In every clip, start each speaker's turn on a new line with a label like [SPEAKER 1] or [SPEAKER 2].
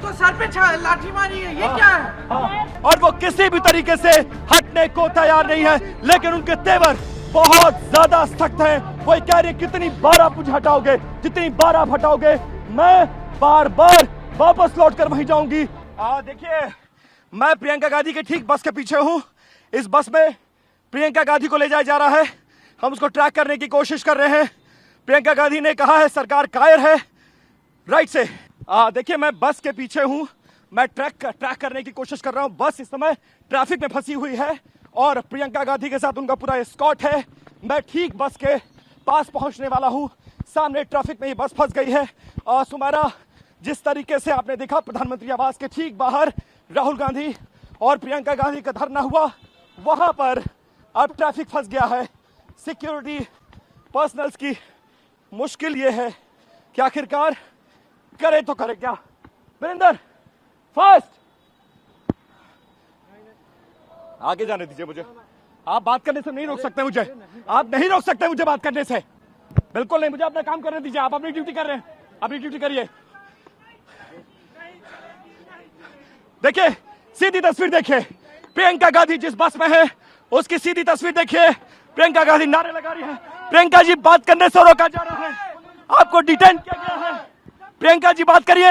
[SPEAKER 1] उसको सर पे लाठी मारी है, ये क्या है?
[SPEAKER 2] और वो किसी भी तरीके से हटने को तैयार नहीं है, लेकिन उनके तेवर बहुत ज्यादा सख्त हैं। वो कह रहे कितनी बार आप मुझे हटाओगे, जितनी बार आप हटाओगे मैं बार बार वापस लौट कर वहीं जाऊंगी। देखिए, मैं प्रियंका गांधी के ठीक बस के पीछे हूं। इस बस में प्रियंका गांधी को ले जाया जा रहा है। हम उसको ट्रैक करने की कोशिश कर रहे हैं। प्रियंका गांधी ने कहा है सरकार कायर है, राइट से। देखिए, मैं बस के पीछे हूं, मैं ट्रैक करने की कोशिश कर रहा हूं। बस इस समय ट्रैफिक में फंसी हुई है और प्रियंका गांधी के साथ उनका पूरा एस्कॉर्ट है। मैं ठीक बस के पास पहुंचने वाला हूं। सामने ट्रैफिक में ये बस फंस गई है। सुमारा, जिस तरीके से आपने देखा प्रधानमंत्री आवास के ठीक बाहर राहुल गांधी और प्रियंका गांधी का धरना हुआ, वहां पर अब ट्रैफिक फंस गया है। सिक्योरिटी पर्सनल्स की मुश्किल ये है कि आखिरकार करे तो करे क्या। वीरेंद्र, फास्ट, आगे जाने दीजिए मुझे। आप बात करने से नहीं रोक सकते मुझे, आप नहीं रोक सकते मुझे बात करने से, बिल्कुल नहीं। मुझे अपना काम करने दीजिए। आप अपनी ड्यूटी कर रहे हैं, अपनी ड्यूटी करिए। देखिए, सीधी तस्वीर देखिए, प्रियंका गांधी जिस बस में है उसकी सीधी तस्वीर देखिए। प्रियंका गांधी नारे लगा रही है। प्रियंका जी बात करने से रोका जा रहा है, आपको डिटेन किया गया है। प्रियंका जी बात करिए।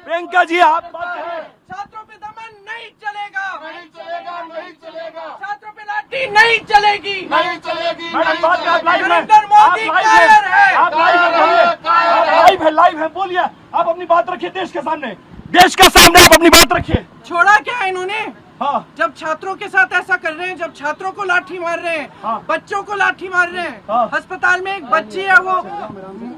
[SPEAKER 2] प्रियंका जी आप बात करिए।
[SPEAKER 1] छात्रों पे दमन नहीं चलेगा, नहीं चलेगा, नहीं चलेगा। छात्रों पे लाठी नहीं चलेगी, नहीं चलेगी।
[SPEAKER 2] मैडम बात कर, आप लाइव हैं,
[SPEAKER 1] नरेंद्र मोदी कायर है,
[SPEAKER 2] आप लाइव हैं, बोलिए। लाइव है, बोलिए। आप अपनी बात रखिए देश के सामने, देश के सामने आप अपनी बात रखिए।
[SPEAKER 1] छोड़ा क्या है इन्होंने?
[SPEAKER 2] हाँ।
[SPEAKER 1] जब छात्रों के साथ ऐसा कर रहे हैं, जब छात्रों को लाठी मार रहे हैं,
[SPEAKER 2] हाँ।
[SPEAKER 1] बच्चों को लाठी मार रहे हैं।
[SPEAKER 2] हाँ।
[SPEAKER 1] अस्पताल में एक बच्ची है, वो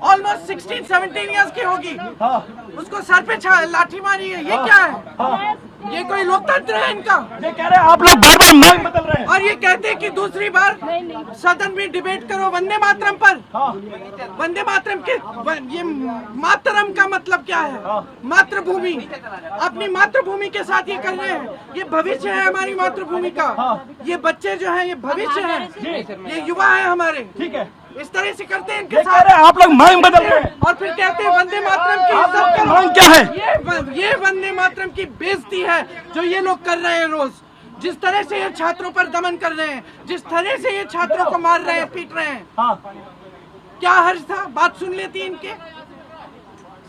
[SPEAKER 1] ऑलमोस्ट 16-17 इयर्स की होगी।
[SPEAKER 2] हाँ।
[SPEAKER 1] उसको सर पे लाठी मारी है, ये क्या है?
[SPEAKER 2] हाँ।
[SPEAKER 1] ये कोई लोकतंत्र है इनका?
[SPEAKER 2] ये कह रहे हैं आप लोग बार बार मांग बदल रहे हैं
[SPEAKER 1] और ये कहते हैं कि दूसरी बार सदन में डिबेट करो वंदे मातरम पर।
[SPEAKER 2] हाँ।
[SPEAKER 1] वंदे मातरम के ये मातरम का मतलब क्या है? मातृभूमि, अपनी मातृभूमि के साथ ये कर रहे हैं। ये भविष्य है हमारी मातृभूमि का। ये बच्चे जो हैं ये भविष्य है, ये युवा है हमारे।
[SPEAKER 2] ठीक है,
[SPEAKER 1] इस तरह से करते हैं इनके
[SPEAKER 2] ये कह
[SPEAKER 1] साथ।
[SPEAKER 2] रहे हैं आप लोग मांग बदल रहे हैं
[SPEAKER 1] और फिर कहते हैं वंदे मातरम की
[SPEAKER 2] आप लोग
[SPEAKER 1] इज्जत
[SPEAKER 2] की
[SPEAKER 1] करो।
[SPEAKER 2] मांग क्या है?
[SPEAKER 1] ये वंदे मातरम की बेइज्जती है जो ये लोग कर रहे हैं रोज। जिस तरह से ये छात्रों पर दमन कर रहे हैं, जिस तरह से ये छात्रों को मार रहे हैं, पीट रहे हैं,
[SPEAKER 2] हाँ।
[SPEAKER 1] क्या हर्ज था? बात सुन लेती इनके,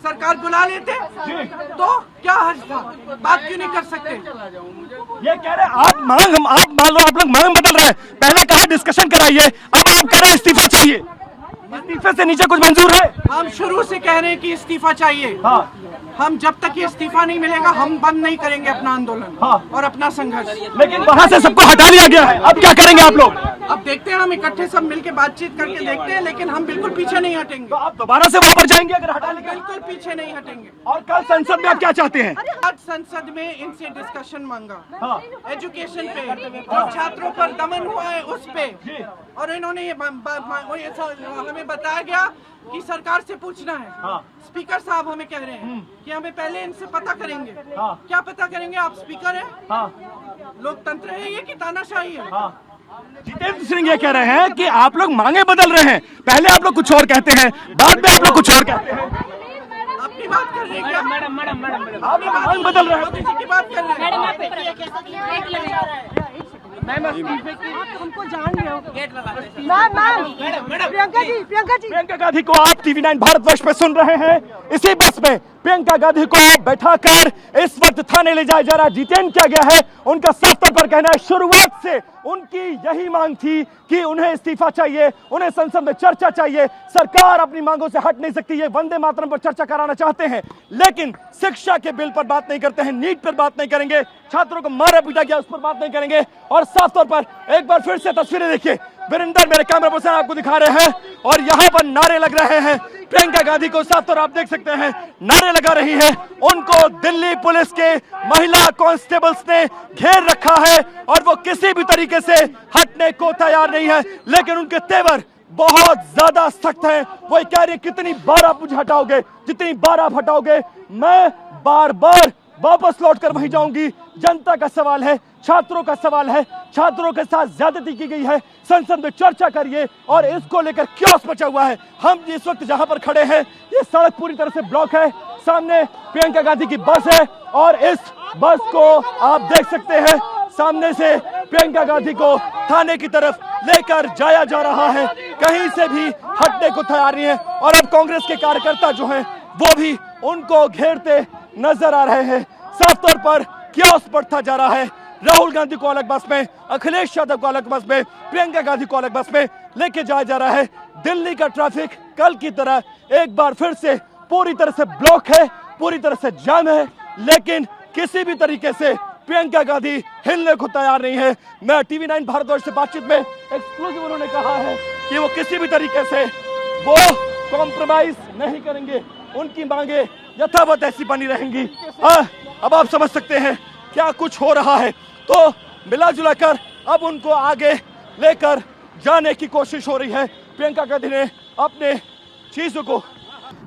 [SPEAKER 1] सरकार बुला लेते तो क्या हर्ज था? बात क्यों नहीं कर सकते?
[SPEAKER 2] ये कह रहे हैं आप मान लो आप लोग मांग बदल रहे हैं। पहले कहा डिस्कशन कराइए, अब आप कह रहे हैं इस्तीफा चाहिए। इस्तीफे से नीचे कुछ मंजूर है?
[SPEAKER 1] हम शुरू से कह रहे हैं कि इस्तीफा चाहिए।
[SPEAKER 2] हाँ।
[SPEAKER 1] हम जब तक ये इस्तीफा नहीं मिलेगा हम बंद नहीं करेंगे अपना आंदोलन।
[SPEAKER 2] हाँ।
[SPEAKER 1] और अपना संघर्ष।
[SPEAKER 2] लेकिन वहां से सबको हटा दिया गया है, अब क्या करेंगे आप लोग?
[SPEAKER 1] अब देखते हैं, हम इकट्ठे सब मिलके बातचीत करके देखते हैं, लेकिन हम बिल्कुल पीछे नहीं हटेंगे।
[SPEAKER 2] तो आप दोबारा से वहां पर जाएंगे अगर हटा लेंगे?
[SPEAKER 1] बिल्कुल पीछे नहीं हटेंगे।
[SPEAKER 2] और कल संसद में आप क्या चाहते हैं?
[SPEAKER 1] आज संसद में इनसे डिस्कशन मांगा,
[SPEAKER 2] हाँ।
[SPEAKER 1] एजुकेशन पे, जो छात्रों पर दमन हुआ है उस पे। और इन्होंने ये हमें बताया गया कि सरकार से पूछना है।
[SPEAKER 2] हाँ।
[SPEAKER 1] स्पीकर साहब हमें कह रहे हैं कि हमें पहले इनसे पता करेंगे।
[SPEAKER 2] हाँ।
[SPEAKER 1] क्या पता करेंगे? आप स्पीकर हैं?
[SPEAKER 2] हाँ।
[SPEAKER 1] लोकतंत्र है ये कि तानाशाही है?
[SPEAKER 2] हाँ। जितेंद्र सिंह ये कह रहे हैं कि आप लोग मांगे बदल रहे हैं। पहले आप लोग कुछ और कहते हैं, बाद में आप लोग कुछ और कहते हैं।
[SPEAKER 1] अपनी बात कर रहे हैं क्या?
[SPEAKER 3] मैडम
[SPEAKER 2] आप लोग मांग बदल रहे हैं।
[SPEAKER 1] मोदी जी की बात कर रहे हैं।
[SPEAKER 3] हमको जान रहे हो।
[SPEAKER 2] प्रियंका गांधी को आप TV9 भारतवर्ष पे सुन रहे हैं। इसी बस में प्रियंका गांधी को बैठाकर इस वक्त थाने ले जाया जा रहा है, डिटेन किया गया है। उनका साफ तौर पर कहना है शुरुआत से उनकी यही मांग थी कि उन्हें इस्तीफा चाहिए, उन्हें संसद में चर्चा चाहिए। सरकार अपनी मांगों से हट नहीं सकती। ये वंदे मातरम पर चर्चा कराना चाहते हैं, लेकिन शिक्षा के बिल पर बात नहीं करते हैं, नीट पर बात नहीं करेंगे, छात्रों को मारा पीटा गया उस पर बात नहीं करेंगे। और साफ तौर पर एक बार फिर से तस्वीरें देखिए, वीरेंद्र मेरे कैमरा पर्सन आपको दिखा रहे हैं, और यहाँ पर नारे लग रहे हैं। प्रियंका गांधी को साफ तौर आप देख सकते हैं नारे लगा रही है। उनको दिल्ली पुलिस के महिला कांस्टेबल्स ने घेर रखा है और वो किसी भी तरीके से हटने को तैयार नहीं है, लेकिन उनके तेवर बहुत ज्यादा सख्त हैं। वो कह रही है कितनी बार आप मुझे हटाओगे, जितनी बार आप हटाओगे मैं बार बार वापस लौटकर वहीं जाऊंगी। जनता का सवाल है, छात्रों का सवाल है, छात्रों के साथ ज्यादती की गई है, संसद में चर्चा करिए। और इसको लेकर क्योस मचा हुआ है। हम इस वक्त जहां पर खड़े हैं ये सड़क पूरी तरह से ब्लॉक है, सामने प्रियंका गांधी की बस है और इस बस को आप देख सकते हैं सामने से प्रियंका गांधी को थाने की तरफ लेकर जाया जा रहा है, कहीं से भी हटने को तैयार नहीं है। और अब कांग्रेस के कार्यकर्ता जो हैं वो भी उनको घेरते नजर आ रहे हैं। साफ तौर पर कियोस्क बढ़ता जा रहा है। राहुल गांधी को अलग बस में, अखिलेश यादव को अलग बस में, प्रियंका गांधी को अलग बस में लेके जाया जा रहा है। दिल्ली का ट्रैफिक कल की तरह एक बार फिर से पूरी तरह से ब्लॉक है, पूरी तरह से जाम है, लेकिन किसी भी तरीके से प्रियंका गांधी हिलने को तैयार नहीं है। मैं TV9 भारतवर्ष से बातचीत में एक्सक्लूसिव उन्होंने कहा है कि वो किसी भी तरीके से वो कॉम्प्रोमाइज नहीं करेंगे, उनकी मांगे यथावत ऐसी बनी रहेंगी। अब आप समझ सकते हैं क्या कुछ हो रहा है। तो मिला जुला कर अब उनको आगे लेकर जाने की कोशिश हो रही है। प्रियंका गांधी ने अपने चीजों को,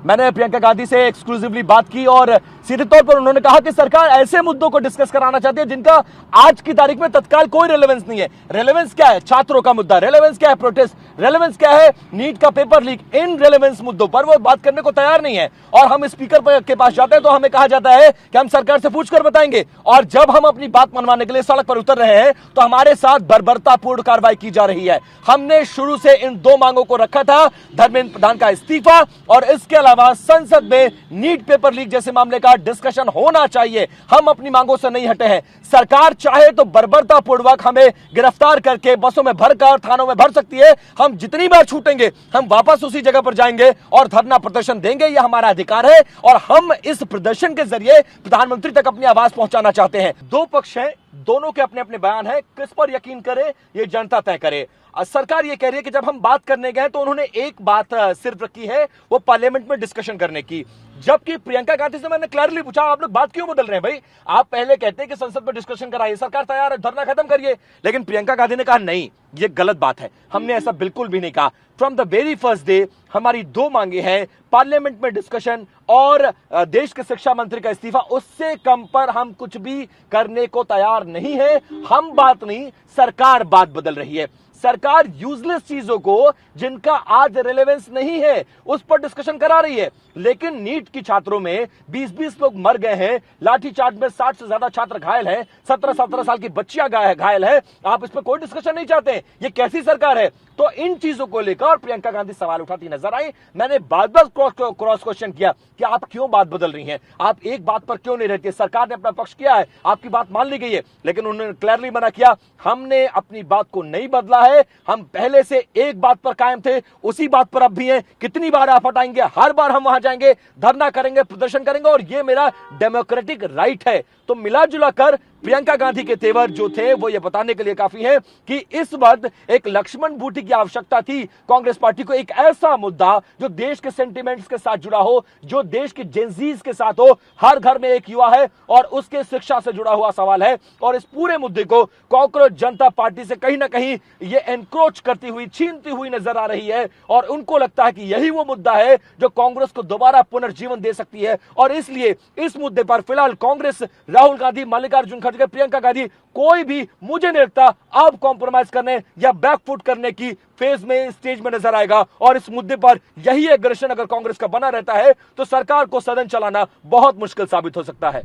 [SPEAKER 2] मैंने प्रियंका गांधी से एक्सक्लूसिवली बात की और सीधे तौर पर उन्होंने कहा कि सरकार ऐसे मुद्दों को डिस्कस कराना चाहती है जिनका आज की तारीख में तत्काल कोई रेलेवेंस नहीं है। रेलेवेंस क्या है? छात्रों का मुद्दा। रेलेवेंस क्या है? प्रोटेस्ट। रेलेवेंस क्या है? नीट का पेपर लीक। इन रेलेवेंस मुद्दों पर वो बात करने को तैयार नहीं है। और हम स्पीकर के पास जाते हैं तो हमें कहा जाता है कि हम सरकार से पूछकर बताएंगे, और जब हम अपनी बात मनवाने के लिए सड़क पर उतर रहे हैं तो हमारे साथ बर्बरतापूर्ण कार्रवाई की जा रही है। हमने शुरू से इन दो मांगों को रखा था, धर्मेंद्र प्रधान का इस्तीफा और इसके अलावा संसद में नीट पेपर लीक जैसे मामले का डिस्कशन होना चाहिए। हम अपनी मांगों से नहीं हटे हैं। सरकार चाहे तो बर्बरतापूर्वक हमें गिरफ्तार करके बसों में भरकर थानों में भर सकती है। हम जितनी बार छूटेंगे हम वापस उसी जगह पर जाएंगे और धरना प्रदर्शन देंगे, यह हमारा अधिकार है और हम इस प्रदर्शन के जरिए प्रधानमंत्री तक अपनी आवाज पहुंचाना चाहते हैं। दो पक्ष हैं, दोनों के अपने अपने बयान हैं, किस पर यकीन करे ये जनता तय करे। सरकार ये कह रही है कि जब हम बात करने गए तो उन्होंने एक बात सिर्फ रखी है, वो पार्लियामेंट में डिस्कशन करने की। जबकि प्रियंका गांधी से मैंने क्लियरली पूछा, आप लोग बात क्यों बदल रहे हैं भाई? आप पहले कहते हैं कि संसद में डिस्कशन कराइए, सरकार तैयार है, धरना खत्म करिए। लेकिन प्रियंका गांधी ने कहा नहीं, ये गलत बात है, हमने ऐसा बिल्कुल भी नहीं कहा। From the very first day हमारी दो मांगे हैं, पार्लियामेंट में डिस्कशन और देश के शिक्षा मंत्री का इस्तीफा। उससे कम पर हम कुछ भी करने को तैयार नहीं है। हम बात नहीं, सरकार बात बदल रही है। सरकार यूजलेस चीजों को जिनका आज रेलेवेंस नहीं है उस पर डिस्कशन करा रही है। लेकिन नीट की छात्रों में 20-20 लोग मर गए हैं, लाठीचार्ज में 60 से ज्यादा छात्र घायल हैं, 17-17 साल की बच्चियां घायल है। आप इस पर कोई डिस्कशन नहीं चाहते? ये कैसी सरकार है? तो इन चीजों को लेकर प्रियंका गांधी सवाल उठाती नजर आई। मैंने बार-बार क्रॉस क्वेश्चन किया कि आप क्यों बात बदल रही हैं, आप एक बात पर क्यों नहीं रहती? सरकार ने अपना पक्ष किया है, आपकी बात मान ली गई है, लेकिन उन्होंने क्लियरली मना किया, हमने अपनी बात को नहीं बदला है, हम पहले से एक बात पर कायम थे, उसी बात पर अब भी हैं। कितनी बार आप हटाएंगे? हर बार हम वहां जाएंगे, धरना करेंगे, प्रदर्शन करेंगे और ये मेरा डेमोक्रेटिक राइट है। तो मिला जुला कर प्रियंका गांधी के तेवर जो थे वो ये बताने के लिए काफी है कि इस वक्त एक लक्ष्मण बूटी की आवश्यकता थी कांग्रेस पार्टी को। एक ऐसा मुद्दा जो देश के सेंटिमेंट्स के साथ जुड़ा हो, जो देश के जेनजीज के साथ हो। हर घर में एक युवा है और उसके शिक्षा से जुड़ा हुआ सवाल है और इस पूरे मुद्दे को कांग्रेस जनता पार्टी से कहीं ना कहीं ये एनक्रोच करती हुई, छीनती हुई नजर आ रही है और उनको लगता है कि यही वो मुद्दा है जो कांग्रेस को दोबारा पुनर्जीवन दे सकती है। और इसलिए इस मुद्दे पर फिलहाल कांग्रेस, राहुल गांधी, मल्लिकार्जुन खड़गे, प्रियंका गांधी, कोई भी मुझे नहीं लगता अब कॉम्प्रोमाइज करने या बैकफुट करने की फेज में, स्टेज में नजर आएगा। और इस मुद्दे पर यही एग्रेशन अगर कांग्रेस का बना रहता है तो सरकार को सदन चलाना बहुत मुश्किल साबित हो सकता है।